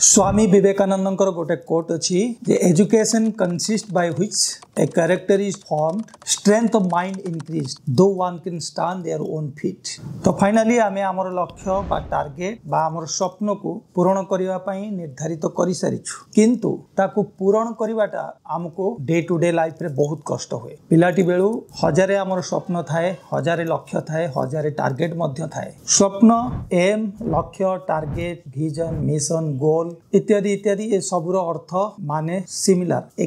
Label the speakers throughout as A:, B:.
A: स्वामी विवेकानंद गोटे कोट अच्छी education consist by which a character is formed strength of mind increase do one can stand their own feet. तो finally आम आमर लक्ष्य बा टार्गेट बा आमर स्वप्न को पूरण करने पई निर्धारित कर सारिछु, किंतु ताकू पूरण करवाटा आमको डे टू डे लाइफ रे बहुत कष्ट हुए। पिलाटी बेलू हजारे आमर स्वप्न थाए, हजारे लक्ष्य थाए, हजारे टार्गेट मध्य थाए। स्वप्न एम लक्ष्य टार्गेट विजन मिशन गोल इत्यादि इत्यादि ये सबूर अर्थ माने सिमिलर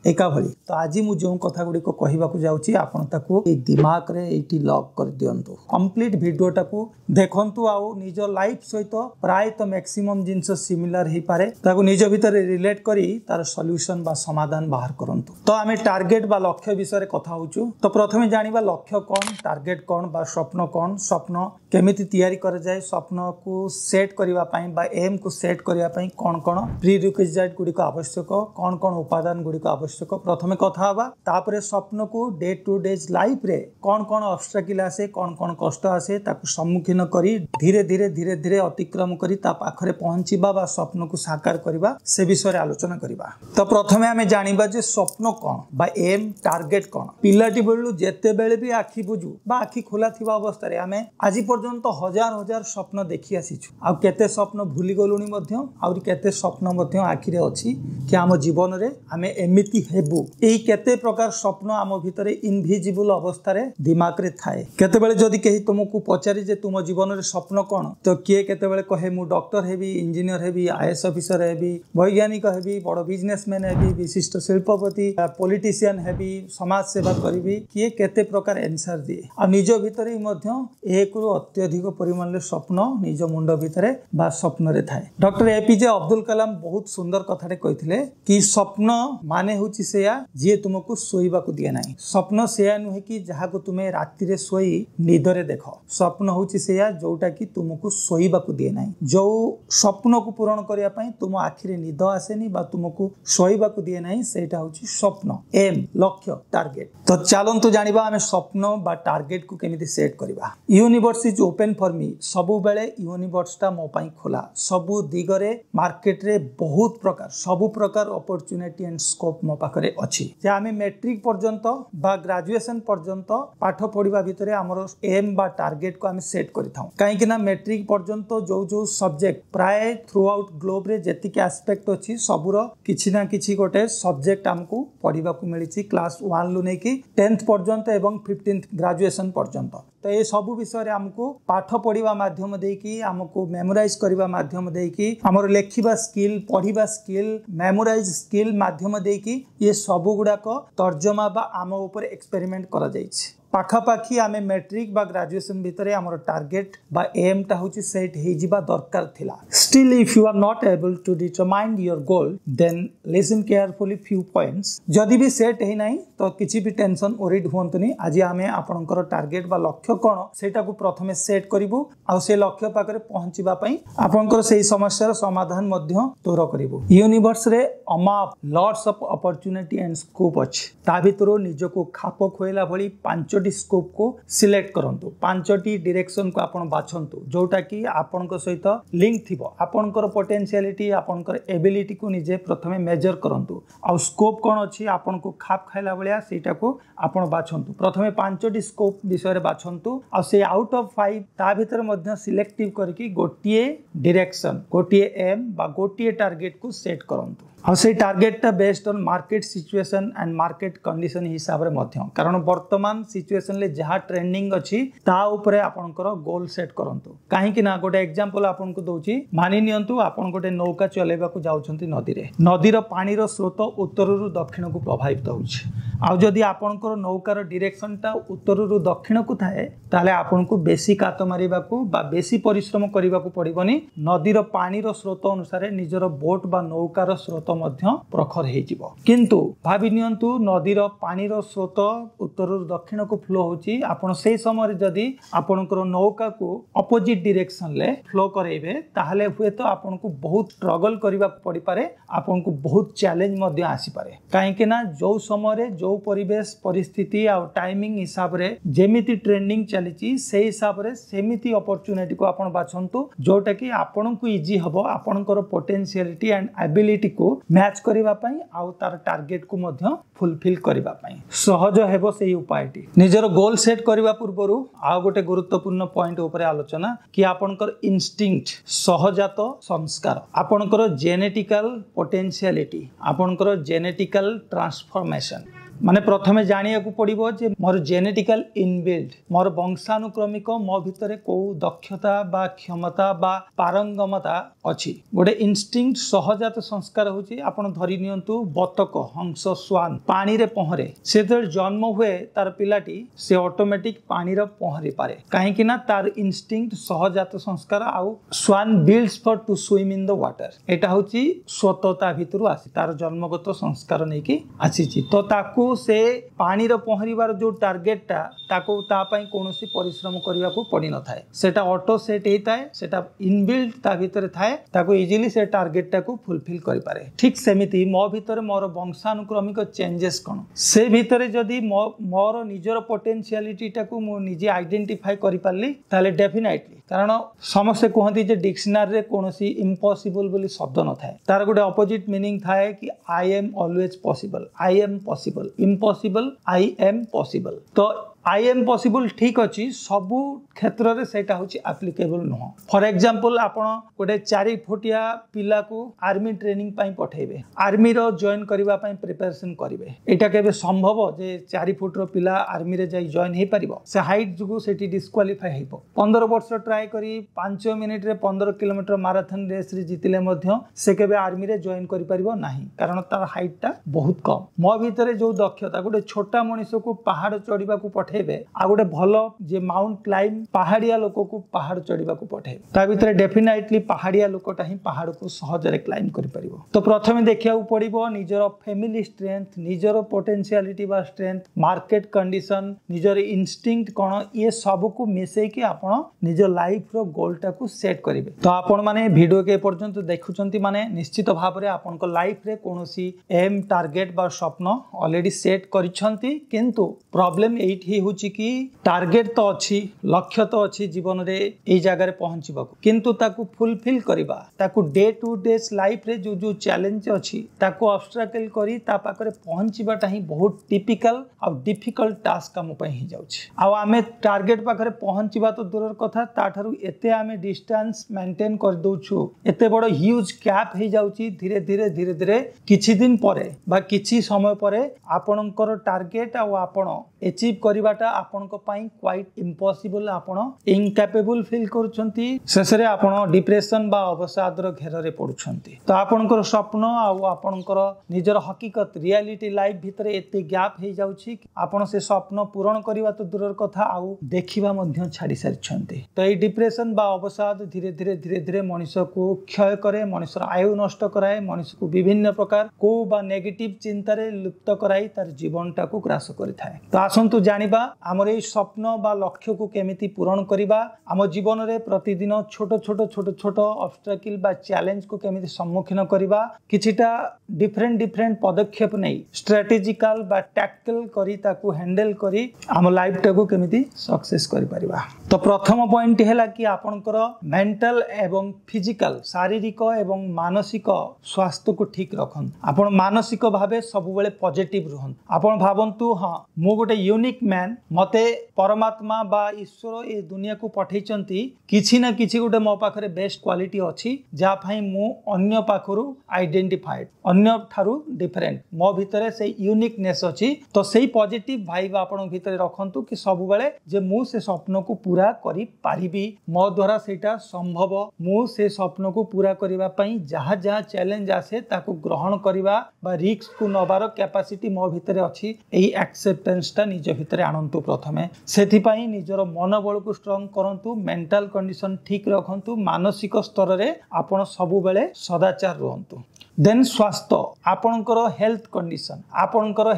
A: एका भली। तो आज मु जो कथा गुडी को कहबा को जाउची आपण ताकू ए दिमाग रे एटी लॉक कर दियंतु। कंप्लीट वीडियो टाकू देखंतु आउ निज लाइफ सहित प्राय तो मैक्सिमम जिंस सिमिलर हे पारे ताकू निज भीतर रिलेट करी तार सॉल्यूशन बा समाधान बाहर करंतु। तो आमे टार्गेट बा लक्ष्य विषय रे कथा होचु। तो प्रथमे जानिबा लक्ष्य कोन, टार्गेट कोन बा स्वप्न कोन, स्वप्न केमिति तैयारी कर जाय, स्वप्न को सेट करिवा पई बा एम को सेट करिवा पई कोन कोन प्रीरिक्विजिट गुडी को आवश्यक, कोन कोन उपादान गुडी को आवश्यक प्रथमे कथा हवा। तापरे स्वप्न को डे टू डेज लाइफ रे कौन कौन ऑब्स्टेकल आसे, कौन कौन कष्ट आसे ताकू सम्मुखीन करी धीरे धीरे अतिक्रम करी ता पाखरे पहुंचीबा बा स्वप्न को साकार करिबा से विषय रे आलोचना करिबा। तो प्रथमे हमें जानिबा जे स्वप्न कोन बा एम टार्गेट कोन। पिलाटी बेलु जेते बेले भी आखि बुझू बा आखि खोला थिबा अवस्था रे हमें आज पर्यंत हजार हजार स्वप्न देखि आसीछु। आ केते स्वप्न भूली गलुनी मध्य आउरी केते स्वप्न मध्य आखि रे अछि कि हम जीवन रे हमें एमिति हेबु। एही केते प्रकार स्वप्न आम भितरे इनविजिबल अवस्था रे दिमाग रे थाए। केते बेले जदी केही तुमको पचारि जे तुम जीवन रे स्वप्न कोन, तो किए केते बेले कहे मु doctor heavy, engineer heavy, IAS officer heavy, वैज्ञानिक हेबी, बड़ बिजनेसमैन हेबी, विशिष्ट शिल्पपति, पॉलिटिशियन हेबी, समाज सेवा करिबी। किए केते प्रकार आंसर दिए। आ निज भितरे मध्य एक रु अत्यधिक परिमाण रे स्वप्न निज मुंड भितरे बा स्वप्न रे थाए। डॉक्टर एपीजे अब्दुल कलाम बहुत सुंदर कथाटे कहिथिले कि स्वप्न माने होची सेया जे तुमको सोईबा को दिए नाही। स्वप्न सेया नुहे कि जहा को तुमे राति रे सोई निदरे देखो। स्वप्न होची सेया जोटा कि तुमको सोईबा को दिए नाही। जो स्वप्न को पूर्ण करिया पई तुम आखि रे निद आसेनी बा तुमको सोईबा को दिए नाही, सेटा होची स्वप्न एम लक्ष्य टार्गेट। तो चलंतु जानिबा हमें स्वप्न बा टार्गेट को केमिति सेट करिबा। Universe is open for me. सबु बेले यूनिवर्स ता मो पई खोला। सबु दिगरे मार्केट रे बहुत प्रकार सबु प्रकार अपॉर्चुनिटी एंड स्कोप मो पाखरे अछि। जे आमे मैट्रिक पर्यंत बा ग्रेजुएशन पर्यंत पाठ पढ़िबा भितरे हमर एम बा टार्गेट को आमे सेट करिथाउ। काहे कि ना मैट्रिक पर्यंत जो सब्जेक्ट प्राय थ्रू आउट ग्लोब रे जेतिक एस्पेक्ट अछि सबुर किछि ना किछि गोटे सब्जेक्ट हमकु पढ़िबा को मिलिछि क्लास 1 लु नै कि 10th पर्यंत एवं 15th ग्रेजुएशन पर्यंत। तो ये सबु विषय हमको पाठ पढ़िबा माध्यम देकी हमको मेमोराइज करिबा माध्यम देकी हमर लेखिबा स्किल, पढ़िबा स्किल, मेमोराइज स्किल माध्यम देकी ये सबु गुडाक तर्जमा बा आम ऊपर एक्सपेरिमेंट करा जाइछि। पाखापाखी आमे मैट्रिक बा ग्रेजुएशन भितरे हमर टार्गेट बा एम टा होची सेट हे जिबा दरकार थिला। Still if you are not able to determine your goal then listen carefully few points. जदि भी सेट हे नाही तो किछि भी टेंशन ओरिड होंतनी। आज आमे आपनकर टार्गेट बा लक्ष्य कोन सेटा को प्रथमे सेट करिवु आ से लक्ष्य पाकरे पहुंचीबा पई आपनकर सेही समस्यार समाधान मध्य तोर करिवु। यूनिवर्स रे अमाप lots of opportunity and scope अछि। ता भितरो निजको खाप खोइला भली 5 स्कोप को सिलेक्ट करंतु। 5टी डायरेक्शन को आपण बाछंतु जोटा कि आपनकर सहित लिंक थिबो। आपनकर पोटेंशियलिटी आपनकर एबिलिटी को निजे प्रथमे मेजर करंतु। आ स्कोप कोन अछि आपन को खाप खाइला बलिया सेटा को आपण बाछंतु। प्रथमे 5टी स्कोप विषय रे बाछंतु आ से आउट ऑफ 5 ता भीतर मध्य सिलेक्टिव करके गोटिए डायरेक्शन, गोटिए एम बा गोटिए टार्गेट को सेट करंतु। और से टार्गेट टा based on market situation and market condition हिसाब रे मध्य, कारण वर्तमान सिचुएशन ले जहा ट्रेंडिंग अछि ता ऊपर आपनकर गोल सेट करंतु। काहे कि ना गोटे एग्जांपल आपन को दोची, मानि नियंतु आपन गोटे नौका चलेबा को जाउछंती नदी रे। नदीर पानी रो स्रोत उत्तर रु दक्षिण को प्रभावित होउछि। आ जदि आपनकर नौकार डायरेक्शन टा उत्तर रु दक्षिण को थाए ताले आपन को बेसी कात मारिबा को बा बेसी परिश्रम करिबा को पड़िबनी। नदीर पानी रो स्रोत अनुसार निजर बोट बा नौकार स्रोत मध्य प्रखर हे जिवो। किंतु भाबि नियंतु नदीर पानी रो स्रोत उत्तर रु दक्षिण को फ्लो होची। आपण से समय जदि आपनकर नौका को अपोजिट डायरेक्शन ले फ्लो करेबे ताहले हुए तो आपन को बहुत स्ट्रगल करिबा पड़ी पारे, आपन को बहुत चैलेंज मध्य आसी पारे। काहे कि ना जो समय जो परिवेश परिस्थिति आ टाइमिंग हिसाब रे जेमिति ट्रेंडिंग चली से हिसाब रे सेमिति अपॉर्चुनिटी को आपण बाछंतु जोटा कि आपण को इजी हबो आपणकर पोटेंशियलिटी एंड एबिलिटी को मैच करिवा पई आ तार टार्गेट को मध्य फुलफिल करिवा पई सहज हेबो सेही उपायटी निजर गोल सेट करिवा पूर्वरु आ गोटे गुरुत्वपूर्ण पॉइंट ऊपर आलोचना कि आपणकर इंस्टिंक्ट सहजात संस्कार आपणकर जेनेटिकल पोटेंशियलिटी आपणकर जेनेटिकल ट्रांसफॉर्मेशन माने प्रथमे जानिया को पड़िबो जे मोर जेनेटिकल इनबिल्ट मोर वंशानुक्रमिक मो भितरे को दक्षता बा क्षमता बा पारंगमता अछि गोटे इंस्टिंक्ट सहजात संस्कार होची आपण धरि नियंतु बतक हंस स्वान पानी रे पहरे से जर जन्म हुए तार पिलाटी से ऑटोमेटिक पानी रे पहरे पारे काहे कि ना तार इंस्टिंक्ट सहजात संस्कार आउ swan builds for to swim in the water एटा होची स्वतःता भितरु आसी तार जन्मगत संस्कार नै कि आसीची तो ताकू से पानी रो पहरिबार जो टार्गेट ताको ता पई कोनोसी परिश्रम करिवा को पड़ी न थाए सेटा ऑटो सेट हेताए सेटा इनबिल्ट ता भीतर थाए ताको इजीली से टार्गेट टाको फुलफिल करि पारे ठीक सेमिति मो भीतर मोर वंशानुक्रमिक चेंजेस कोन से भीतर जदी मोर निजर पोटेंशियलिटी टाको मो निजे आइडेंटिफाई करि पारली ताले डेफिनेटली कारण समस्त कहती जे डिक्शनरी रे कोनोसी इम्पॉसिबल बोली शब्द न थाए तार गोटे ऑपोजिट मीनिंग थाए कि I am always possible I am possible impossible I am possible तो आई एम पॉसिबल ठीक अच्छी सबू क्षेत्र रे सेटा होची एप्लीकेबल नुह फॉर एग्जांपल आपण गोटे 4 फुटिया पिला को आर्मी ट्रेनिंग पई पठेबे आर्मी रो जॉइन करिवा पई प्रिपरेशन करिवे एटा केबे संभव जे 4 फुट रो पिला आर्मी रे जाई जॉइन हे परिबो से हाइट जुगु सेठी डिस्क्वालिफाई हेबो 15 वर्ष ट्राई करी 5 मिनिट रे 15 किलोमीटर मैराथन रेस रे जितिले मध्य से केबे आर्मी रे जॉइन करि परिबो नाही कारण तार हाइट ता बहुत कम मो भितरे जो दक्षता गोटे छोटा मनुष्य को पहाड़ चढ़ीबा को आ गोटे भल जे माउंट क्लाइम पहाड़िया लोक को पहाड़ चढ़ीबा को पठे ता भितर डेफिनेटली पहाड़िया लोकटा ही पहाड़ को सहजरे क्लाइम करि परिबो तो प्रथमे देखिया पड़िबो निजर फैमिली स्ट्रेंथ निजर पोटेंशियलिटी बा स्ट्रेंथ मार्केट कंडीशन निजर इंस्टिंक्ट कोन ये सब को मिसै कि आपण निजर लाइफ रो गोल टा को सेट करिवे तो आपण माने वीडियो के पर्यंत देखुचंती माने निश्चित भाव रे आपण को लाइफ रे कोनोसी एम टार्गेट बा स्वप्न ऑलरेडी सेट करिसंती किंतु प्रॉब्लम एट ही होची कि टार्गेट तो अच्छी लक्ष्य तो अच्छी जीवन रे ए जगह पहुंचबा किंतु ताकू फुलफिल करिबा ताकू डे टू डे लाइफ रे जो जो चैलेंज अच्छी ताकू ऑब्स्ट्रकल करी ता पाखरे पहुंचबाटा ही बहुत टिपिकल और डिफिकल्ट टास्क हम पई ही जाउची आ आमे टार्गेट पाखरे पहुंचबा तो दूरर कथा ताठारु एते आमे डिस्टेंस मेंटेन कर दोछु एते बड़ ह्यूज गैप हे जाउची धीरे धीरे किछि दिन परे बा किछि समय परे आपनकर टार्गेट आ आपण अचीव करिबाटा आपनको पाई क्वाइट इम्पॉसिबल आपण इनकैपेबल फील करूछंती शेषरे आपण डिप्रेशन बा अवसादर घेर रे पडुछंती तो आपनकर स्वप्न आ आपनकर निजर हकीकत रियलिटी लाइफ भितरे एते गैप हे जाउछि आपण से स्वप्न पूर्ण करिबा तो दूरर कथा आ देखिबा मध्य छाडी सारिछंती तो ए डिप्रेशन बा अवसाद धीरे धीरे मनुष्य को क्षय करे मनुष्यर आयु नष्ट कराए मनुष्य को विभिन्न प्रकार को बा नेगेटिव चिंता रे लुप्त कराई तार जीवनटा को ग्रास करिथाए तो आसंतु जानिबा हमर ए स्वप्न बा लक्ष्य को केमिति पूर्ण करिबा हम जीवन रे प्रतिदिन छोट ऑब्स्ट्रकल बा चैलेंज को केमिति सम्मुखीन करिबा किछिटा डिफरेंट पदक्षेप नै स्ट्रेटेजिकल बा टैक्टिकल करी ताकू हैंडल करी हम लाइफ टा को केमिति सक्सेस करि परिबा तो प्रथम पॉइंट हैला कि आपनकर मेंटल एवं फिजिकल शारीरिक एवं मानसिक स्वास्थ्य को ठीक रखन आपण मानसिक भाबे सब बेले पॉजिटिव रहन आपण भाबंतु हां मु गोटे यूनिक मैन मते परमात्मा बा ईश्वर ए दुनिया को पठैचंती किछि ना किछि गोटे मो पाखरे बेस्ट क्वालिटी अछि जा भाई मु अन्य पाखरु आइडेंटिफाइड अन्य थारु डिफरेंट मो भितरे से यूनिकनेस अछि तो सेही पॉजिटिव भाइब आपण भितरे रखंतु कि सब बेले जे मु से स्वप्न को पूरा करि पारिबी मो द्वारा सेटा संभव मु से स्वप्न को पूरा करिबा पई जहा जहा चैलेंज आसे ताकू ग्रहण करिबा बा रिस्क को नबार कैपेसिटी मो भितरे अछि एही एक्सेप्टेंस ता निज भितरे आनंतु प्रथमे सेथि पई निजर मनोबल को स्ट्रांग करंतु मेंटल कंडीशन ठीक रखंतु मानसिक स्तर रे आपण सब बेले सदाचार रहंतु देन स्वास्थ्य आपणकर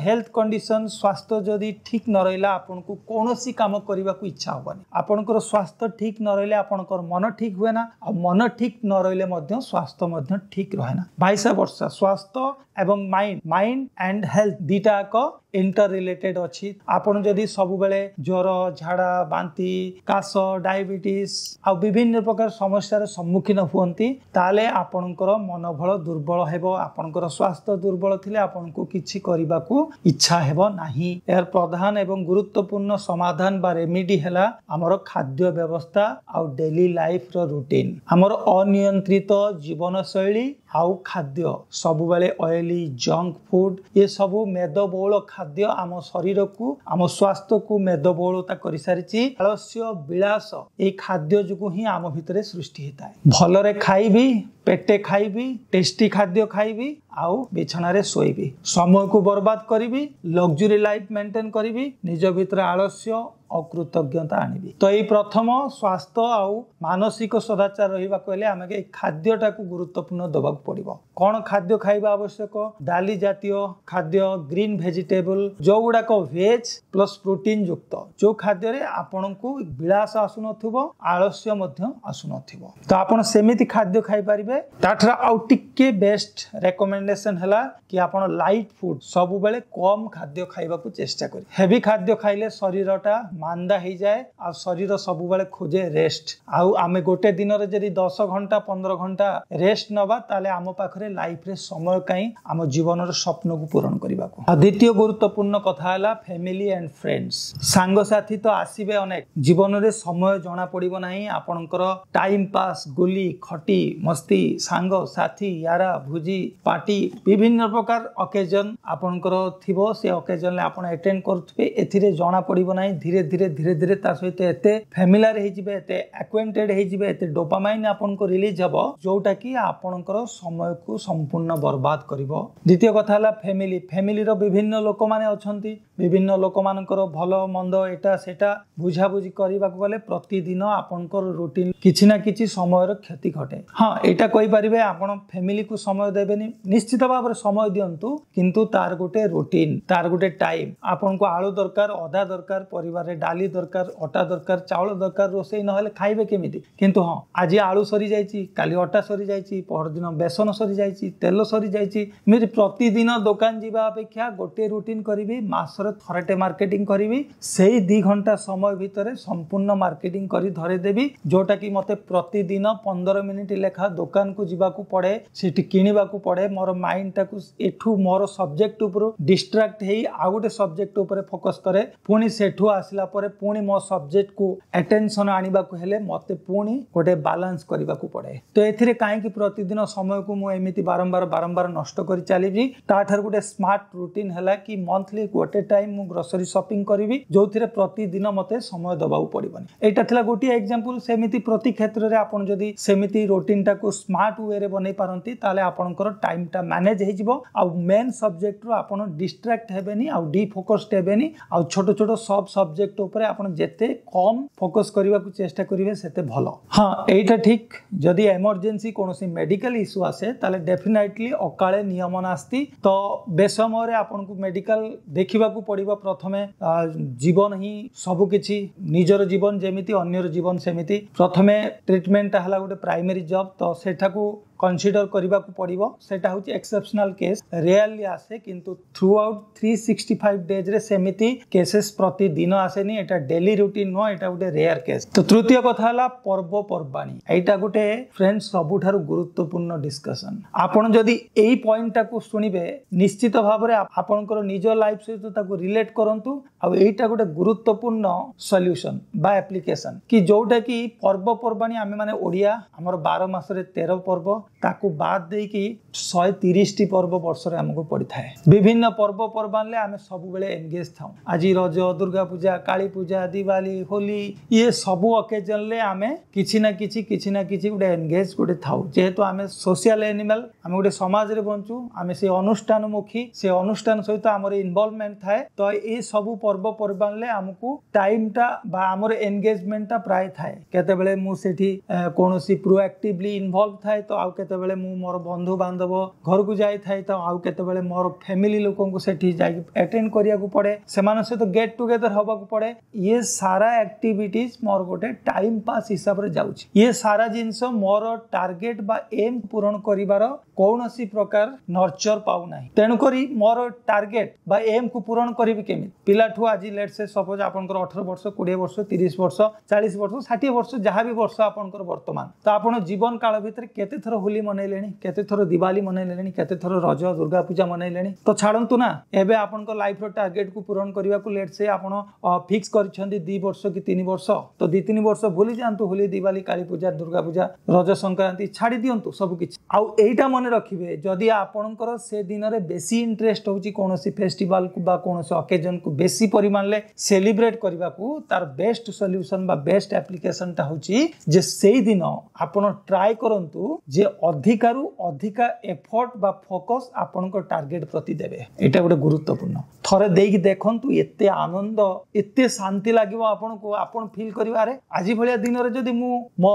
A: हेल्थ कंडीशन स्वास्थ्य जदि ठीक न रहिला आपनको कोनोसी काम करबा को इच्छा होबनी आपणकर स्वास्थ्य ठीक न रहिले आपणकर मन ठीक हुए ना आ मन ठीक न रहिले मध्य स्वास्थ्य मध्य ठीक रहे ना 22 वर्ष स्वास्थ्य एवं माइंड एंड हेल्थ दीटा को इंटर रिलेटेड अच्छी आपण जदि सब बेले ज्वर झाड़ा बांती काश डायबिटीज आ विभिन्न प्रकार समस्यार सम्मुखीन हुअंती ताले आपणकर मनोबल दुर्बल हेबो आपणकर स्वास्थ्य दुर्बल थिले आपनको किछि करिबाकू इच्छा हेबो नाही। यार प्रधान एवं गुरुत्वपूर्ण समाधान बा रेमेडी हैला हमर खाद्य व्यवस्था आ डेली लाइफ रो रूटीन हमर अनियंत्रित जीवन शैली आउ खाद्य सब बेले ऑयली जंक फूड ये सब मेदबहुल खाद्य आम शरीर को आम स्वास्थ्य को मेदबहुलता कर सारी आलस्य विलास ये खाद्य जो ही आम भितर सृष्टि होता है। भलरे खाइबी पेटे खाइबी टेस्टी खाद्य खाइबी आउ बिछणारे शोइबी समय को बर्बाद करी लग्जरी लाइफ मेंटेन करी निज भितर आलस्य अकृतज्ञता आनिबी। तो ये प्रथम स्वास्थ्य आउ मानसिक सदाचार रहिबा कहले आमे के खाद्यटा को गुरुत्वपूर्ण दबाक पड़िबो। कौन खाद्य खाइबा आवश्यक डाली जातीय खाद्य ग्रीन वेजिटेबल जो गुड़ाक वेज प्लस प्रोटीन युक्त जो खाद्य रे आपन को विलास आसुनथिबो आलस्य मध्य आसुनथिबो तो आपन सेमिति खाद्य खाइ परिबे। ताठरा आउ टिके बेस्ट रेकमेंडेशन हला कि आपन लाइट फूड सब बेले कम खाद्य खाइबा को चेष्टा करी। हेवी खाद्य खाइले शरीरटा मांदा हो जाए आ शरीर सब बेले खोजे रेस्ट आउ आमे गोटे दिन रे जदी 10 घंटा 15 घंटा रेस्ट नबा ताले आम पाखरे लाइफ रे समय काई आम जीवन रो स्वप्न को पूर्ण करिबा को। द्वितीय गुरुत्वपूर्ण कथा हला फैमिली एंड फ्रेंड्स सांग साथी तो आसीबे अनेक जीवन रे समय जणा पड़िबो नाही आपनकर टाइम पास गुली खटी मस्ती सांग साथी यारा भुजी पार्टी विभिन्न प्रकार ओकेजन आपनकर थिबो से ओकेजन ले आपण अटेंड करथबे एथिरे जणा पड़िबो नाही धीरे धीरे धीरे धीरे ता सहित एते फैमिलियर हे जिबे एते एक्वेंटेड हे जिबे एते डोपामाइन आपन को रिलीज हबो जोटा कि आपनकर समय को संपूर्ण बर्बाद करिवो। द्वितीय कथा हला फैमिली रो विभिन्न लोक माने अछंती विभिन्न लोक मानकर भलो मंद एटा सेटा बुझा बुझी करबा को गले प्रतिदिन आपनकर रूटीन किछि ना किछि समय रो क्षति घटे। हां एटा कहि परिबे आपण फैमिली को समय देबेनी निश्चित भाव समय दियंतु किंतु तार गोटे रूटीन तार गोटे टाइम आपन को आलू दरकार अधा दरकार परिवार रे डाली दरकार अटा दरकार चावल दरकार रोसई नहले खाइबे केमिति किंतु हां आज आलू सरी जाईची काली अटा सरी जाईची पर दिन बेसन सरी जाईची तेल सरी जाईची मेरी प्रतिदिन दुकान जीवा अपेक्षा गोटे रूटीन करिवि मासर थरटे मार्केटिंग करिवि सेही 2 घंटा समय भितरे संपूर्ण मार्केटिंग करी धरे देबी जोटा कि मते प्रतिदिन 15 मिनिट लेखा दुकान को जीवा को पड़े सेठी किनिबा को पड़े मोर माइंड टाकू एठू मोर सब्जेक्ट ऊपर डिस्ट्रैक्ट हेई आ गोटे सब्जेक्ट ऊपर फोकस करे पुनी सेठू आसिला परे पुनी मो सब्जेक्ट को अटेंशन आनिबा को हेले मते पुनी गोटे बैलेंस करिबा को पड़े। तो एथिरे काहे कि प्रतिदिन समय को मु एमिति बारंबार नष्ट करी चलीबी ताठार गोटे स्मार्ट रूटीन हैला कि मंथली गोटे टाइम मु ग्रोसरी शॉपिंग करिवि जोथिरे प्रतिदिन मते समय दबाउ पड़िबनी। एटा थिला गोटे एग्जांपल सेमिति प्रति क्षेत्र रे आपण जदी सेमिति रूटीन टा को स्मार्ट वे रे बनै पारंती ताले आपनकर टाइम टा मैनेज हे जिवो आ मेन सब्जेक्ट रो आपण डिस्ट्रैक्ट हेबेनी आ डी फोकस्ड हेबेनी आ छोटो छोटो सब सब्जेक्ट ऊपर आपण जेते कम फोकस करबा को चेष्टा करिवे सेते भलो। हां एटा ठीक जदी इमरजेंसी कोनोसी मेडिकल इशू आसे ताले डेफिनेटली अकाले नियम नास्ती तो बेसमय रे आपण को मेडिकल देखिबा को पड़िबो प्रथमे जीवन ही सब किछि निजर जीवन जेमिति अन्यर जीवन सेमिति प्रथमे ट्रीटमेंट हला गोटे प्राइमरी जॉब तो सेठा को कंसीडर करबा को पड़िबो सेटा होची एक्सेप्शनल केस रियली आसे किंतु थ्रू आउट 365 डेज रे सेमिति केसेस प्रति दिन आसेनी एटा डेली रूटीन नो एटा गोटे रेयर केस। तो तृतीय कथा हला पर्व पर्बाणी एटा गोटे फ्रेंड्स सबुठारु गुरुत्वपूर्ण डिस्कशन आपण जदी एई पॉइंट टा को सुनिबे निश्चित भाव रे आपनकर निज लाइफ से तो ताको रिलेट करंतु आ एटा गोटे गुरुत्वपूर्ण सॉल्यूशन बा एप्लीकेशन कि जोटा कि पर्व पर्बाणी आमे माने ओडिया हमर 12 मास रे 13 पर्व ताकू बाद दे कि 130 टी पर्व वर्ष रे हमको पड़ी थाए विभिन्न पर्व पर्बान ले आमे सब बेले एंगेज थाउ आज रज दुर्गा पूजा काली पूजा दिवाली होली ये सब ओकेजन ले आमे किछि ना किछि गोटे एंगेज गोटे थाउ जेहेतु आमे सोशल एनिमल आमे गोटे समाज रे बंचू आमे से अनुष्ठानमुखी से अनुष्ठान सहित हमर इन्वॉल्वमेंट थाए तो ए सब पर्व पर्बान ले हमको टाइम टा बा हमर एंगेजमेंट टा प्राय थाए केते बेले मु सेठी कोनोसी प्रोएक्टिवली इन्वॉल्व थाए तो केतेबेले मु मोर बंधु बांधव घर को जाई थाई तो आउ केतेबेले मोर फैमिली लोकन को सेठी जाई अटेंड करिया को पड़े सेमान से तो गेट टुगेदर हवा को पड़े ये सारा एक्टिविटीज मोर गोटे टाइम पास हिसाब रे जाउछि ये सारा जिंस मोर टार्गेट बा एम पूरण करिवार कौनसी प्रकार नर्चर पाउ नाही तेनु करी मोर टार्गेट बा एम को पूरण करिवि केमि पिलाठू आज लेट से सपोज आपनकर 18 वर्ष 20 वर्ष 30 वर्ष 40 वर्ष 60 वर्ष जहाँ भी वर्ष आपनकर वर्तमान तो आपण जीवन काल भितर केते थर होली मनैलेनी केते थर दिवाली मनैलेनी केते थर रज दुर्गा पूजा मनैलेनी तो छाड़ंतु ना एबे आपनकर लाइफ रो टार्गेट को पूरण करिवा को लेट से आपण फिक्स करिसंदी 2 वर्ष कि 3 वर्ष तो 2-3 वर्ष भूली जांतु होली दिवाली काली पूजा दुर्गा पूजा रज संक्रांति छाड़ी दियंतु सब किछि आउ एटा मन रखिबे जदि आपनकर से दिन रे बेसी इंटरेस्ट होची कोनोसी फेस्टिवल को बा कोनोसी ओकेजन को बेसी परिमाण ले सेलिब्रेट करबा को तार बेस्ट सॉल्यूशन बा बेस्ट एप्लीकेशन ता होची जे सेही दिन आपण ट्राई करंतु जे अधिकारु अधिका एफर्ट बा फोकस आपनको टार्गेट प्रति देबे एटा गोटे गुरुत्वपूर्ण थरे देकी देखंतु एते आनंद एते शांति लागिवो आपनको आपण फील करिवा रे आजि भलिया दिन रे जदि मु मो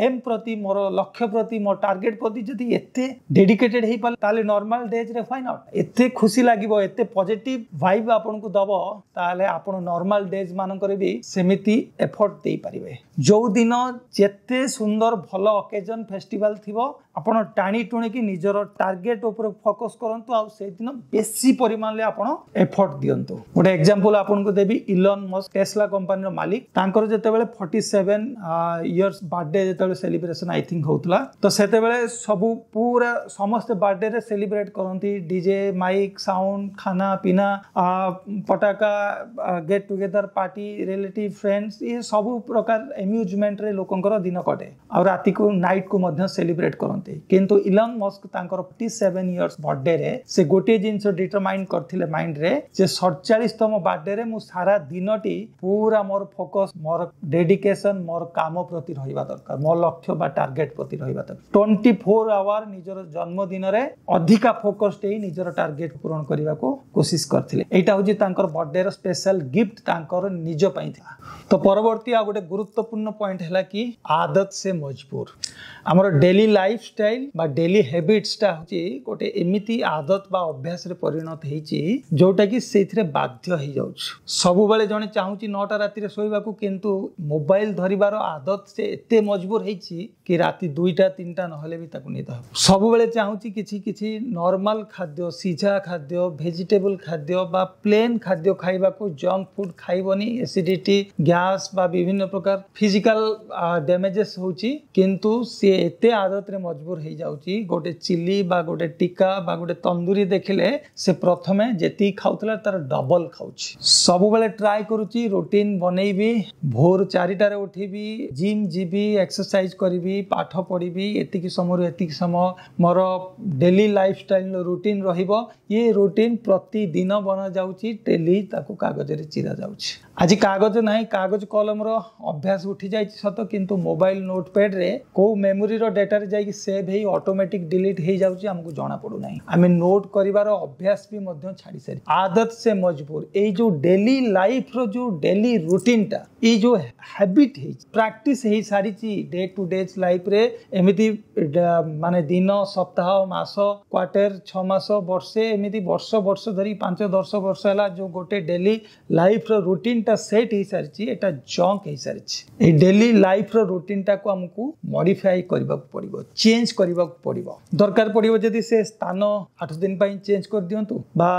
A: एम प्रति मोर लक्ष्य प्रति मो टार्गेट प्रति जदि एते डेडिकेटेड हेई पाले ताले नॉर्मल डेज रे फाइन आउट एते खुशी लागिवो एते पॉजिटिव वाइब आपनको दबो ताले आपण नॉर्मल डेज मानकर भी सेमिति एफर्ट देई परिबे जो दिन जेते सुंदर भलो ओकेजन फेस्टिवल थिबो आपण टाणी टुणी की निजर टार्गेट ऊपर फोकस करंतु आ से दिन बेसी परिमाण ले आपण एफर्ट दियंतु गोटे एग्जांपल आपन को देबी इलॉन मस्क टेस्ला कंपनी रो मालिक तांकर जते बेले 47 इयर्स बर्थडे जते बेले सेलिब्रेशन आई थिंक होतला तो सेते बेले सब पूरा समस्त बर्थडे रे सेलिब्रेट करंती डीजे माइक साउंड खाना पीना पटाका get together party relative friends ये सब प्रकार एम्यूजमेंट रे लोकंकर दिन कटे और राति को नाइट को मध्य सेलिब्रेट करंती किंतु इलॉन मस्क तांकर 47 इयर्स बर्थडे रे से गोटे जिंस डिटरमाइन करथिले माइंड रे जे 47तम बर्थडे रे मु सारा दिनटी पूरा मोर फोकस मोर डेडिकेशन मोर काम प्रति रहिबा दरकार मोर लक्ष्य बा टार्गेट प्रति रहिबा दरकार 24 आवर निजर जन्म दिन रे अधिका फोकस देई निजर टार्गेट पूर्ण करिवा को कोशिश करथिले एटा होजी तांकर बर्थडे रो स्पेशल गिफ्ट तांकर निज पई था तो परवर्ती आ गोटे गुरुत्वपूर्ण पॉइंट हैला कि आदत से मजबूर हमर डेली लाइफस्टाइल बा डेली हैबिट्स टा होची गोटे एमिति आदत बा अभ्यास रे परिणत हेची जोटा कि सेथिरे बाध्य हे जाउछ सब बेले जने चाहूची 9टा राति रे सोइबा को किंतु मोबाइल धरिबार आदत से एते मजबूर हेची कि राति 2टा 3टा नहले भी ताकू निद हो सब बेले चाहूची किछि नॉर्मल खाद्य सीझा खाद्य वेजिटेबल खाद्य बा प्लेन खाद्य खाइबा को जंक फूड खाइबनी एसिडिटी गैस बा विभिन्न प्रकार फिजिकल डैमेजेस होची किंतु से एते आदत रे मजबूर हे जाउची गोटे चिली बा गोटे टिक्का बा गोटे तंदूरी देखिले से प्रथमे जेती खाउतला तार डबल खाउची सब बेले ट्राई करूची रूटीन बनेइबी भोर 4टा रे उठिबी जिम जीबी एक्सरसाइज करिबी पाठ पढिबी एतिकी समय एतिकी समय मोर डेली लाइफस्टाइल रूटीन रहिबो ये रूटीन प्रतिदिन बना जाउची डेली ताकू कागज रे चिरा जाउची आज कागज नाही कागज कलम रो अभ्यास उठी जाइछि सत किंतु मोबाइल नोटपैड रे को मेमोरी रो डाटा रे जाई सेव हेई ऑटोमेटिक डिलीट हे जाउची हमकु जाना पडु नाही आमे नोट करिवार अभ्यास भी मध्य छाड़ी सारी आदत से मजबूर ए जो डेली लाइफ रो जो डेली रूटीन टा ए जो हैबिट हे प्रैक्टिस हे सारी ची डे टू डे लाइफ रे एमिति माने दिन सप्ताह मास क्वार्टर 6 मास वर्षे एमिति वर्ष धरी 5-10 वर्ष हला जो गोटे डेली लाइफ रो रूटीन टा सेट हे सारी ची एटा जंक हे सारी ची ए डेली लाइफ रो रूटीन टा को हमकु मॉडिफाई करबा पड़िबो चेंज करबा पड़िबो दरकार पड़िबो जदी से स्थान 8 दिन पई चेंज कर दियंतु बा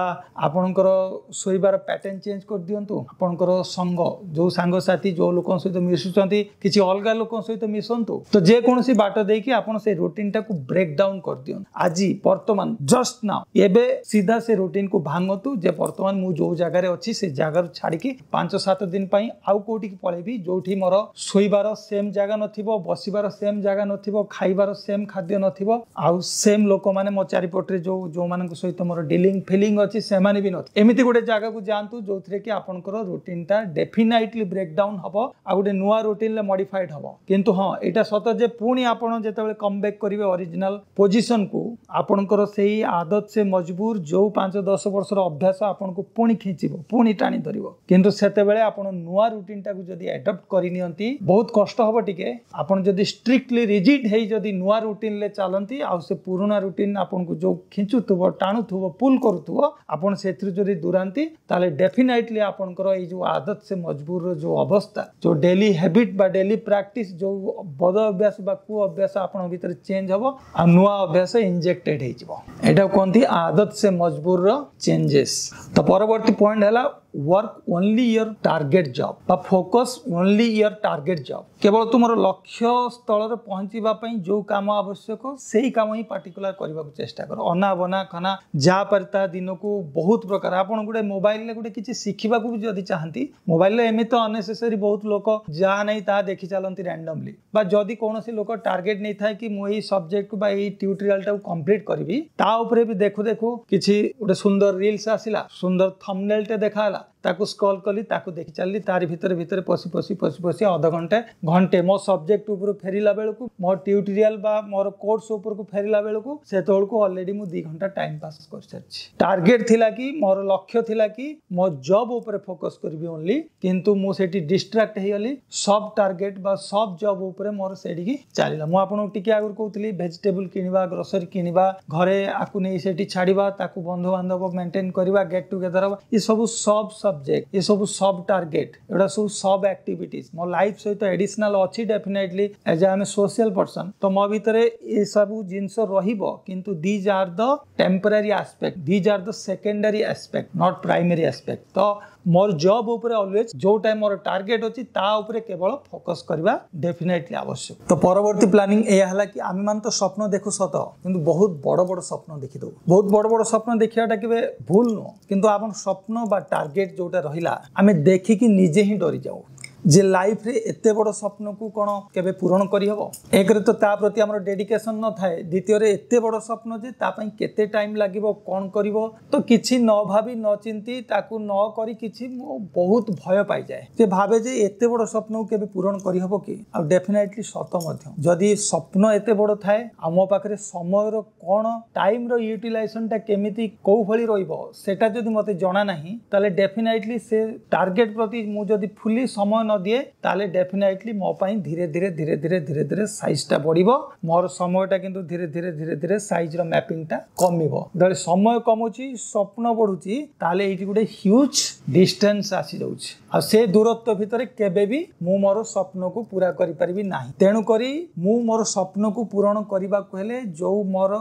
A: आपनकर सोइबार पैटर्न चेंज कर दियंतु आपनकर संग जो संग साथी जो लोकन सहित मिसुचंती किछि अलगा लोकन सहित मिसंतु तो जे कोनोसी बाट देई कि आपन से रूटीन टा को ब्रेक डाउन कर दियन आजी वर्तमान जस्ट नाउ एबे सीधा से रूटीन को भांगतु जे वर्तमान मु जो जगह रे अछि से जगह छाडी कि 5-7 दिन पई आउ कोठी की पळेबी जोठी मोर सोइबार सेम जगह नथिबो बसिबार सेम जगह नथिबो खाइबार सेम खाद्य नथिबो आउ सेम लोक माने मो चारिपटरे जो मानक सहित मोर डीलिंग फीलिंग अछि से माने भी नथि एमिति गोटे जगह को जानतु जोथरे कि आपनकर रूटीन टा डेफिनेटली ब्रेक डाउन हबो आ गोटे नुवा रूटीन ले मॉडिफाइड हबो किंतु हां एटा सत जे पुनी आपण जेतेबेले कम बैक करिवे ओरिजिनल पोजीशन को आपनकर सेही आदत से मजबूर जो 5-10 वर्ष रो अभ्यास आपनको पुनी खिचिबो पुनी टाणी धरिबो किंतु सेतेबेले आपण नुवा रूटीन टा को जदी एडॉप्ट करि नियंती बहुत कष्ट हबो टिके आपण जदी स्ट्रिक्टली रिजिड हेई जदी नुवा रूटीन रूटीन ले चलती आ से पुराना रूटीन आपन को जो खिंचुथबो टाणुथबो पुल करूथबो आपन सेथि जदी दुरांती ताले डेफिनेटली आपनकर ए जो आदत से मजबूर जो अवस्था जो डेली हैबिट बा डेली प्रैक्टिस जो बद अभ्यास बा कु अभ्यास आपन भीतर चेंज हबो आ नुआ अभ्यास इंजेक्टेड हे जिवो एटा कोनती आदत से मजबूर रो चेंजेस। तो परवर्ती पॉइंट हैला work only your target job बा focus only your target job केवल तुम लक्ष्य स्थल पहुंचवा जो काम आवश्यक से काम ही पार्टिकुलर करने को चेष्टा कर अना बना खाना जा पारता दिन को बहुत प्रकार आप गोटे मोबाइल गोटे किसी शिखा भी जदि चाहती मोबाइल एमती तो अनेसेसरी बहुत लोक जहाँ नहीं ता देखी चलती रैंडमली बा जदि कौन लोक टार्गेट नहीं था कि मुझे सब्जेक्ट बा ट्यूटोरियल टाक कंप्लीट करी ता उपरे भी देखु देखु किसी गोटे सुंदर रील्स आसिला सुंदर थंबनेल टे देखाला ताकू स्क्रॉल कली ताकू देखी चलली तारी भितर भितर पसी पसी पसी पसी आधा घंटे घंटे मो सब्जेक्ट ऊपर फेरिला बेलू मो ट्यूटोरियल बा मोर कोर्स ऊपर को फेरिला बेलू से तोल को ऑलरेडी मु 2 घंटा टाइम पास कर सारछि। टार्गेट थिला कि मोर लक्ष्य थिला कि मो जॉब ऊपर फोकस करबी ओनली किंतु मु सेठी डिस्ट्रैक्ट हे गली सब टार्गेट बा सब जॉब ऊपर मोर सेठी की चलीला मु आपन टिके आगर कहउतली वेजिटेबल किनिबा ग्रोसरी किनिबा घरे आकु नै सेठी छाड़ीबा ताकु बंधु बांधव मेंटेन करबा गेट टुगेदर ये सब सब्जेक्ट ये सब सब टार्गेट एटा सब सब एक्टिविटीज मो लाइफ सहित एडिशनल अच्छी definitely as I am a social person तो मो भीतर ये सब जिनस रहिबो किंतु these are the temporary aspect these are the secondary aspect not primary aspect. तो मोर जॉब ऊपर ऑलवेज जो टाइम मोर टार्गेट अछि ता ऊपर केवल फोकस करबा डेफिनेटली आवश्यक। तो परवर्ती प्लानिंग ए हला कि आमे मान तो स्वप्न देखु सत किंतु बहुत बड़ बड़ स्वप्न देखि दो बहुत बड़ बड़ स्वप्न देखियाटा केबे भूल नो किंतु आपन स्वप्न बा टार्गेट जोटा रहिला आमे देखि कि निजे ही डरी जाऊ जे लाइफ रे एते बड़ स्वप्न को कोन केबे पूरण करी हबो एक रे तो ता प्रति हमर डेडिकेशन न थाए द्वितीय रे एते बड़ स्वप्न जे ता पई केते टाइम लागिवो कोन करिवो तो किछि न भाबी न चिंती ताकू न करी किछि बहुत भय पाई जाए जे भाबे जे एते बड़ स्वप्न को केबे पूरण करी हबो कि आ डेफिनेटली सत मध्य जदी स्वप्न एते बड़ थाए आमो पाखरे समय रो कोन टाइम रो यूटिलाइजेशन ता केमिति को भली रहिबो सेटा जदी मते जणा नाही ताले डेफिनेटली से टार्गेट प्रति मु जदी फुली समय दिए ताले डेफिनेटली मो पाई धीरे धीरे धीरे धीरे धीरे धीरे साइज टा बढ़िबो मोर समयटा किंतु धीरे धीरे धीरे धीरे साइज रो मैपिंग टा कमिबो जदि समय कमुची स्वप्न बढ़ुची ताले एठी गुटे ह्यूज डिस्टेंस आसी जाउची आ से दूरत्व भितरे केबे भी मु मोर स्वप्न को पूरा करि परिबी नाही तेनु करी मु मोर स्वप्न को पूर्ण करबा को हेले जो मोर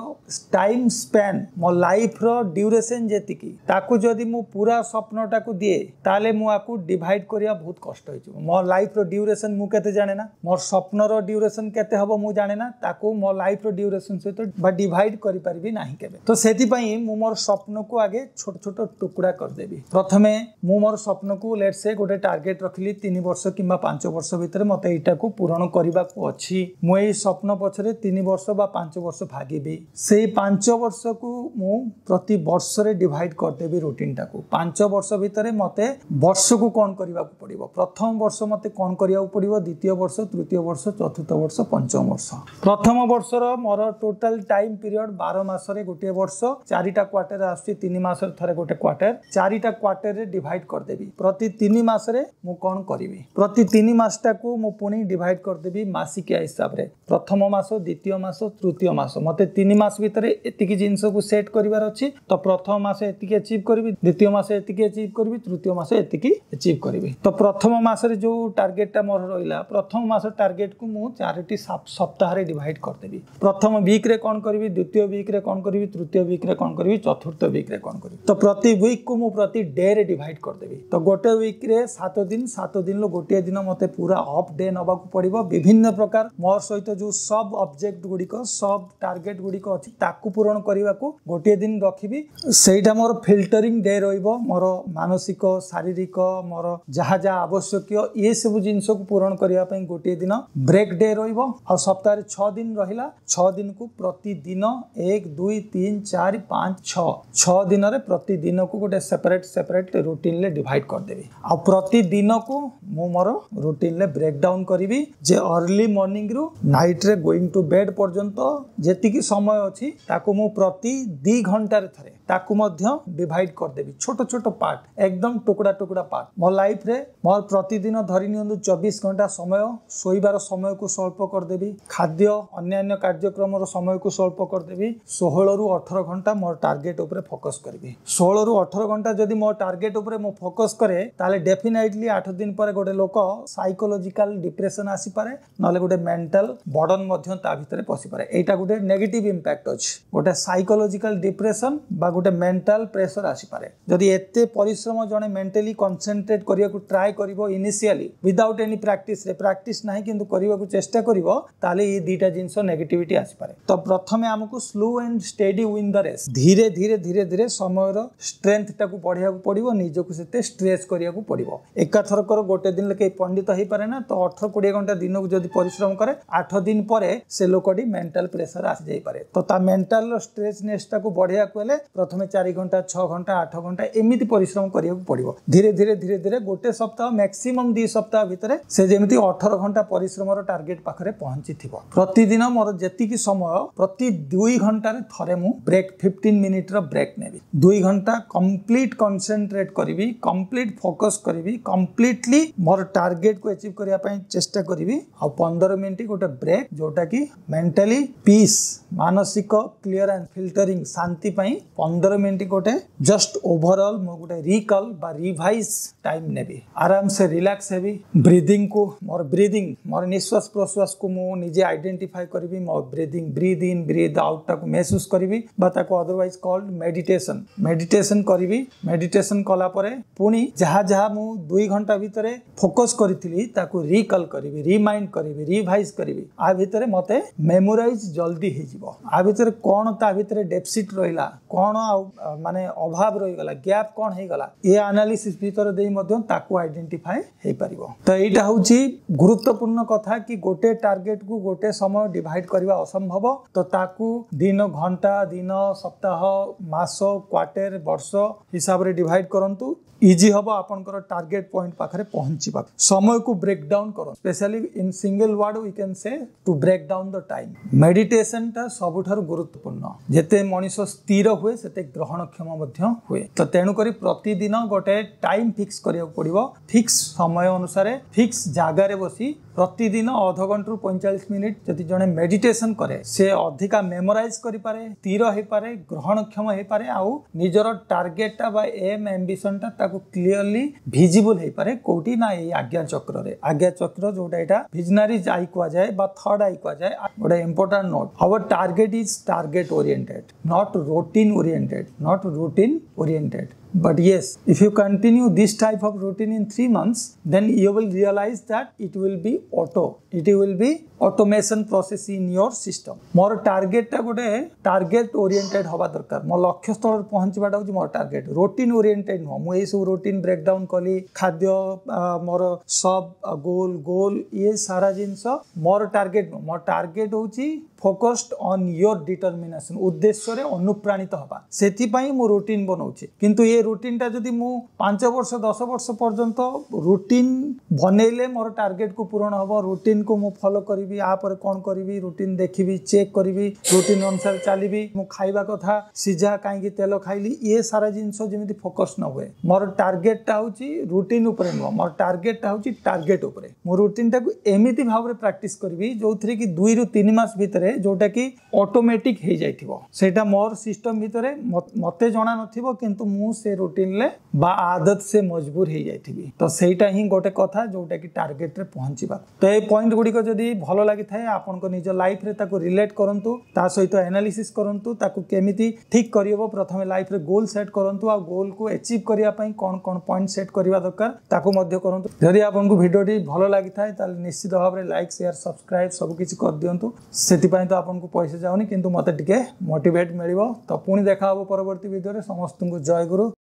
A: टाइम स्पैन मो लाइफ रो ड्यूरेशन जेतिकी ताकू जदि मु पूरा स्वप्नटा को दिए ताले मु आकू डिवाइड करिया बहुत कष्ट होइछ मोर लाइफ रो ड्यूरेशन मु केते जाने ना मोर स्वप्न रो ड्यूरेशन केते हबो मु जाने ना ताकू मोर लाइफ रो ड्यूरेशन से तो बा डिवाइड करि परिबी नाही केबे तो सेति पई मु मोर स्वप्न को आगे छोट छोट टुकड़ा कर देबी प्रथमे मु मोर स्वप्न को लेट से गोटे टार्गेट रखली 3 वर्ष किंबा 5 वर्ष भितर मते एटा को पूर्ण करिबा को अछि मु एई स्वप्न पछरे 3 वर्ष बा 5 वर्ष भागीबी सेई 5 वर्ष को मु प्रति वर्ष रे डिवाइड कर देबी रूटीन टाको 5 वर्ष भितर मते वर्ष को कोन करिबा को पड़िबो प्रथम वर्ष मते कोन करिया पड़िबो द्वितीय वर्ष तृतीय वर्ष चतुर्थ वर्ष पंचम वर्ष प्रथम वर्ष रो मोर टोटल टाइम पीरियड 12 मास रे गोटे वर्ष 4टा क्वार्टर आसी 3 मास रे थरे गोटे क्वार्टर 4टा क्वार्टर रे डिवाइड कर देबी प्रति 3 मास रे मु कोन करिवि प्रति 3 मासटा को मु पुनी डिवाइड कर देबी मासिक हिसाब रे प्रथम मास द्वितीय मास तृतीय मास मते 3 मास भितर एतिकी जिंस को सेट करिवार अछि तो प्रथम मास एतिकी अचीव करबी द्वितीय मास एतिकी अचीव करबी तृतीय मास एतिकी अचीव करबी तो प्रथम मास रे जो टार्गेट टा मोर रहिला प्रथम मास टार्गेट को मु 4टी सप्ताह रे डिवाइड कर देबी प्रथम वीक रे कोन करबी द्वितीय वीक रे कोन करबी तृतीय वीक रे कोन करबी चतुर्थ वीक रे कोन करबी तो प्रति वीक को मु प्रति डे रे डिवाइड कर देबी तो गोटे वीक रे 7 दिन लो गोटे दिन मते पूरा ऑफ डे नबा को पड़िबो विभिन्न प्रकार मोर सहित जो सब ऑब्जेक्ट गुडी को सब टार्गेट गुडी को अछि ताकू पूर्ण करिवा को गोटे दिन रखिबी सेटा मोर फिल्टरिंग डे रहिबो मोर मानसिक शारीरिक मोर जहा जहा आवश्यक ये सब जिनस को पूर्ण करिया पई गोटे दिन ब्रेक डे रहिबो आ सप्ताह रे 6 दिन रहिला 6 दिन को प्रति दिन 1 2 3 4 5 6 दिन रे प्रति दिन को गोटे सेपरेट रूटीन ले डिवाइड कर देबी आ प्रति दिन को मु मोर रूटीन ले ब्रेक डाउन करिवि जे अर्ली मॉर्निंग रु नाइट रे गोइंग टू बेड पर्यंत जेतिकी समय अछि ताको मु प्रति 2 घंटा रे थरे ताकू मध्य डिवाइड कर देबी छोट छोट पार्ट एकदम टुकड़ा टुकड़ा पार्ट मो लाइफ रे मोर प्रतिदिन धरि नियंतु 24 घंटा समय सोइबार समय को स्वल्प कर देबी खाद्य अन्य कार्यक्रम रो समय को स्वल्प कर देबी 16 रु 18 घंटा मोर टार्गेट ऊपर फोकस करबी 16 रु 18 घंटा जदि मोर टार्गेट ऊपर मो फोकस करे ताले डेफिनेटली 8 दिन पर गोटे लोक साइकोलॉजिकल डिप्रेशन आसी पारे नले गोटे मेंटल बर्डन मध्य ता भितरे पसी पारे एटा गोटे नेगेटिव इंपैक्ट अछि गोटे साइकोलॉजिकल डिप्रेशन बा गोटे मेंटल प्रेशर आसी पारे जदि एते परिश्रम जने मेंटली कंसंट्रेट करिया को ट्राई करिवो इनिशियली विदाउट एनी प्रैक्टिस नाही किंतु करिवा को चेष्टा करिवो ताले ये दीटा जिंस नेगेटिविटी आसी पारे तो प्रथमे हमकु slow and steady win the race धीरे धीरे धीरे धीरे समय रो स्ट्रेंथ टाकू बढ़िया को पड़िवो निजको सेते स्ट्रेच करिया को पड़िवो एका थरकर गोटे दिन लके पंडित होई पारे ना तो 18-20 घंटा दिन को जदि परिश्रम करे 8 दिन परे से लोकडी मेंटल प्रेशर आसी जाई पारे तो ता मेंटल स्ट्रेचनेस टाकू बढ़िया कोले प्रथमे 4 घंटा 6 घंटा 8 घंटा एमिति परिश्रम करिया को पड़िवो धीरे धीरे धीरे धीरे गोटे सप्ताह मैक्सिमम 2 सप्ताह भितरे से जेमिति 18 घंटा परिश्रम रो टार्गेट पाखरे पहुंची थिबो प्रतिदिन मोर जेति की समय प्रति 2 घंटा रे थरे मु ब्रेक 15 मिनिट रो ब्रेक नेबी 2 घंटा कंप्लीट कंसंट्रेट करिवि कंप्लीट फोकस करिवि कंप्लीटली मोर टार्गेट को अचीव करिया पई चेष्टा करिवि आ 15 मिनिट गोटे ब्रेक जोटा की मेंटली पीस मानसिक क्लियरेंस फिल्टरिंग शांति पई 15 मिनिट गोटे जस्ट ओवरऑल मो गोटे रिकॉल बा रिवाइज टाइम नेबी आराम से रिलैक्स हेबी ब्रीदिंग को मोर निश्वास प्रश्वास को मु निजे आइडेंटिफाई करिवि मोर ब्रीद इन ब्रीद आउट टाको महसूस करिवि बा ताको अदरवाइज कॉल्ड मेडिटेशन करिवि मेडिटेशन कला परे पुनी जहा जहा मु 2 घंटा भितरे फोकस करिथिली ताको रिकॉल करिवि रिमाइंड करिवि रिवाइज करिवि आ भितरे मते मेमोराइज जल्दी हे जिवो आ भितरे कोन ता भितरे डेफिसिट रहिला कोन माने अभाव रहि गला गैप कोन हे गला ए एनालिसिस भितरे देई मध्य ताको आइडेंटिफाई हे परिबो तो एटा होची गुरुत्वपूर्ण कथा कि गोटे टार्गेट को गोटे समय डिवाइड करबा असंभव तो ताकू दिन घंटा दिन सप्ताह मास क्वार्टर वर्ष हिसाब रे डिवाइड करंतु इजी हबो आपनकर टार्गेट पॉइंट पाखरे पहुंचीबा समय को ब्रेक डाउन करो specially in single word we can say to break down the time meditation ता सबुठार गुरुत्वपूर्ण जेते मनीष स्थिर हुए सेते ग्रहणक्षम मध्य हुए तो तेनु करी प्रतिदिन गोटे टाइम फिक्स करिया पड़िबो फिक्स समय अनुसार फिक्स जागा रे बसी प्रतिदिन आधा घंटा 45 मिनिट जति जने मेडिटेशन करे से अधिका मेमोराइज करि पारे स्थिर हे पारे ग्रहणक्षम हे पारे आउ निजर टार्गेट ता बा एम एम्बिशन ता क्लियरली विजिबल हे पारे कोटी ना ए आज्ञा चक्र जोटा एटा विजनरी आई कुआ जाए बा थर्ड आई कुआ जाए गोटे important note our target is target oriented not routine oriented But yes, if you continue this type of routine in 3 months, then you will realize that it will be automation process in your system. More target टा गोटे target oriented हवा दरकार मो लक्ष्य स्थल पहुंचबाटा होची मोर target routine oriented न मु ए सब रूटीन ब्रेक डाउन कली खाद्य मोर सब गोल ये सारा जिंस मोर टार्गेट होची फोकस्ड ऑन योर डिटरमिनेशन उद्देश्य रे अनुप्राणित हवा सेति पई मु रूटीन बनौची किंतु ये रूटीन टा जदी मु 5 वर्ष 10 वर्ष पर्यंत रूटीन बनेले मोर टार्गेट को पूर्ण हबो रूटीन को मु फॉलो करबी आ पर कोन करबी रूटीन देखिबी चेक करबी रूटीन अनुसार चलीबी मु खाइबा कथा सिजा काई तेल खाइली ये सारा जिंस जेमिति फोकस न हुए मोर टार्गेट टा होची रूटीन ऊपर न मोर टार्गेट टा होची टार्गेट ऊपर मु रूटीन टा को एमिति भाव रे प्रैक्टिस करबी जोथरे कि 2 रु 3 मास भितरे जोटा कि ऑटोमेटिक हे जाइथिबो सेटा मोर सिस्टम भितरे मते जणा नथिबो किंतु मु से रूटीन ले बा आदत से मजबूर हे जाइथिबी तो सेटा ही गोटे कथा जोटा कि टार्गेट रे पहुंचीबा तो ए पॉइंट गुडी को जदी भलो लागि थाए आपन को निज लाइफ रे ताको रिलेट करंतु ता सहित एनालिसिस करंतु ताको केमिति ठीक करियबो प्रथमे लाइफ रे गोल सेट करंतु आ गोल को अचीव करिया पई कोन कोन पॉइंट सेट करिवा दरकार ताको मध्य करंतु जदी आपन को वीडियोटी भलो लागि थाए ताले निश्चित भाव रे लाइक शेयर सब्सक्राइब सब किछि कर दियंतु सेति पई तो आपन को पैसा जाउनी किंतु मते टिके मोटिवेट मिलिबो तो पुनी देखा हबो परवर्ती वीडियो रे समस्त को जय गुरु।